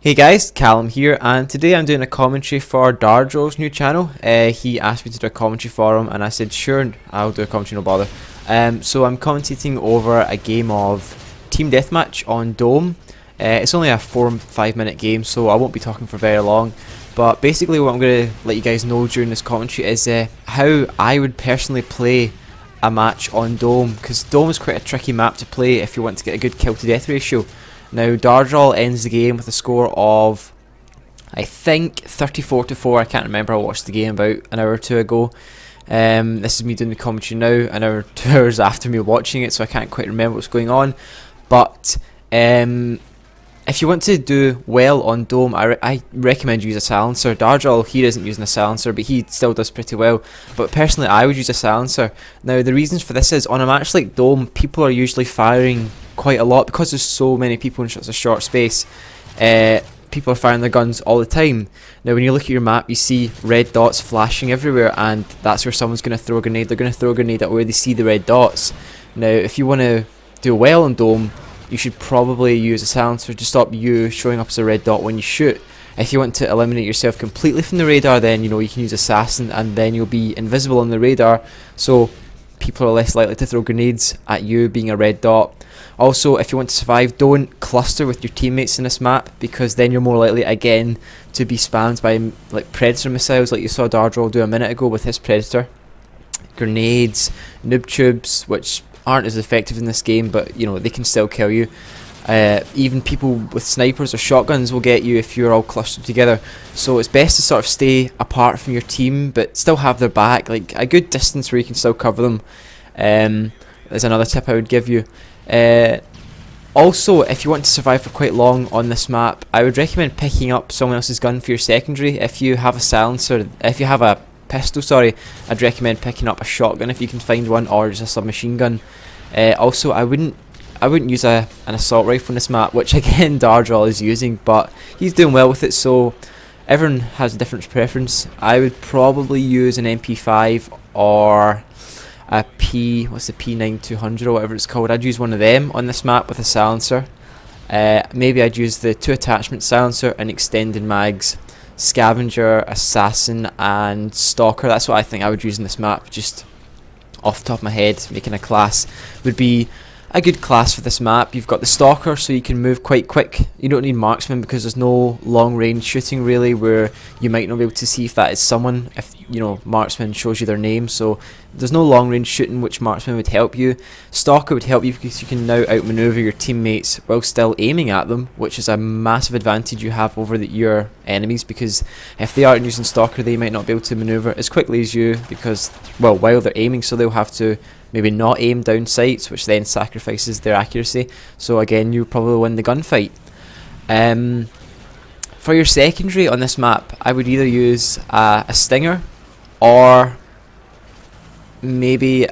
Hey guys, Callum here, and today I'm doing a commentary for Darrdrol's new channel. He asked me to do a commentary for him, and I said, sure, I'll do a commentary, no bother. So I'm commentating over a game of Team Deathmatch on Dome. It's only a 4 or 5 minute game, so I won't be talking for very long. But basically what I'm going to let you guys know during this commentary is how I would personally play a match on Dome, because Dome is quite a tricky map to play if you want to get a good kill to death ratio. Now, Darrdrol ends the game with a score of, I think, 34-4. I can't remember. I watched the game about an hour or two ago. This is me doing the commentary now, an hour, 2 hours after me watching it, so I can't quite remember what's going on. But if you want to do well on Dome, I recommend you use a silencer. Darrdrol, he isn't using a silencer, but he still does pretty well. But personally, I would use a silencer. Now, the reasons for this is, on a match like Dome, people are usually firing quite a lot because there's so many people in such a short space. People are firing their guns all the time. Now, when you look at your map, you see red dots flashing everywhere, and that's where someone's going to throw a grenade. They're going to throw a grenade at where they see the red dots. Now, if you want to do well on Dome, you should probably use a silencer to stop you showing up as a red dot when you shoot. If you want to eliminate yourself completely from the radar, then you can use assassin, and then you'll be invisible on the radar, so people are less likely to throw grenades at you being a red dot. Also, if you want to survive, don't cluster with your teammates in this map, because then you're more likely again to be spammed by like predator missiles, like you saw Darrdrol do a minute ago with his predator. Grenades, noob tubes, which aren't as effective in this game, but they can still kill you. Even people with snipers or shotguns will get you if you're all clustered together. So it's best to sort of stay apart from your team, but still have their back, like a good distance where you can still cover them. There's another tip I would give you. Also, if you want to survive for quite long on this map, I would recommend picking up someone else's gun for your secondary. If you have a silencer, if you have a pistol, sorry, I'd recommend picking up a shotgun if you can find one, or just a submachine gun. Also, I wouldn't use an assault rifle on this map, which again Darrdrol is using, but he's doing well with it, so everyone has a different preference. I would probably use an MP5 or a what's the P9200 or whatever it's called. I'd use one of them on this map with a silencer. Maybe I'd use the 2 attachment silencer and extended mags, scavenger, assassin and stalker. That's what I think I would use in this map, just off the top of my head. Making a class would be a good class for this map. You've got the stalker, so you can move quite quick. You don't need marksman because there's no long range shooting really, where you might not be able to see if that is someone, if marksman shows you their name. So there's no long range shooting, which marksman would help you. Stalker would help you because you can now outmaneuver your teammates while still aiming at them, which is a massive advantage you have over your enemies, because if they aren't using stalker, they might not be able to maneuver as quickly as you, because while they're aiming, so they'll have to maybe not aim down sights, which then sacrifices their accuracy. So again, you probably win the gunfight. For your secondary on this map, I would either use a stinger or maybe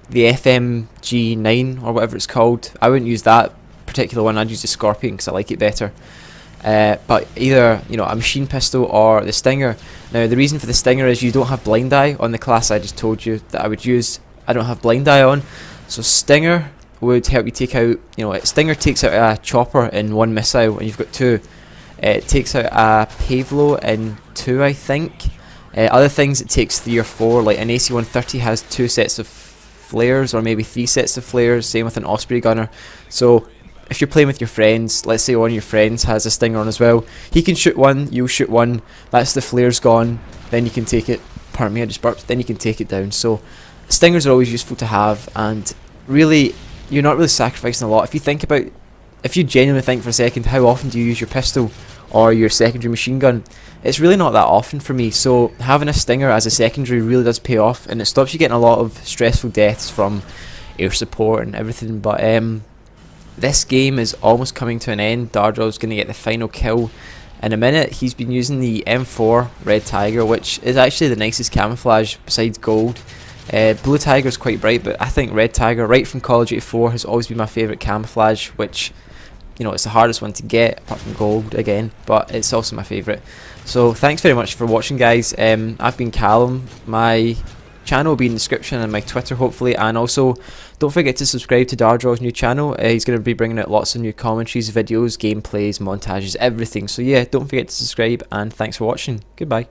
the FMG9 or whatever it's called. I wouldn't use that particular one. I'd use the Scorpion because I like it better. But either a machine pistol or the stinger. Now, the reason for the stinger is you don't have blind eye on the class I just told you that I would use. I don't have blind eye on, so stinger would help you take out, stinger takes out a chopper in 1 missile, and you've got 2. It takes out a Pavlo in 2, I think. Other things, it takes 3 or 4, like an AC-130 has 2 sets of flares, or maybe 3 sets of flares, same with an Osprey gunner. So if you're playing with your friends, let's say one of your friends has a stinger on as well, he can shoot one, you'll shoot one, that's the flares gone, then you can take it, pardon me I just burped, then you can take it down. So stingers are always useful to have, and really you're not really sacrificing a lot. If you genuinely think for a second, how often do you use your pistol or your secondary machine gun? It's really not that often for me, so having a stinger as a secondary really does pay off, and it stops you getting a lot of stressful deaths from air support and everything. But this game is almost coming to an end. Darrdrol's going to get the final kill in a minute. He's been using the M4 Red Tiger, which is actually the nicest camouflage besides gold. Blue Tiger is quite bright, but I think Red Tiger, right from Call of Duty 4, has always been my favourite camouflage, which, it's the hardest one to get, apart from gold again, but it's also my favourite. So thanks very much for watching, guys. I've been Callum. My channel will be in the description, and my Twitter hopefully, and also don't forget to subscribe to Darrdrol's new channel. He's going to be bringing out lots of new commentaries, videos, gameplays, montages, everything. So yeah, don't forget to subscribe, and thanks for watching. Goodbye.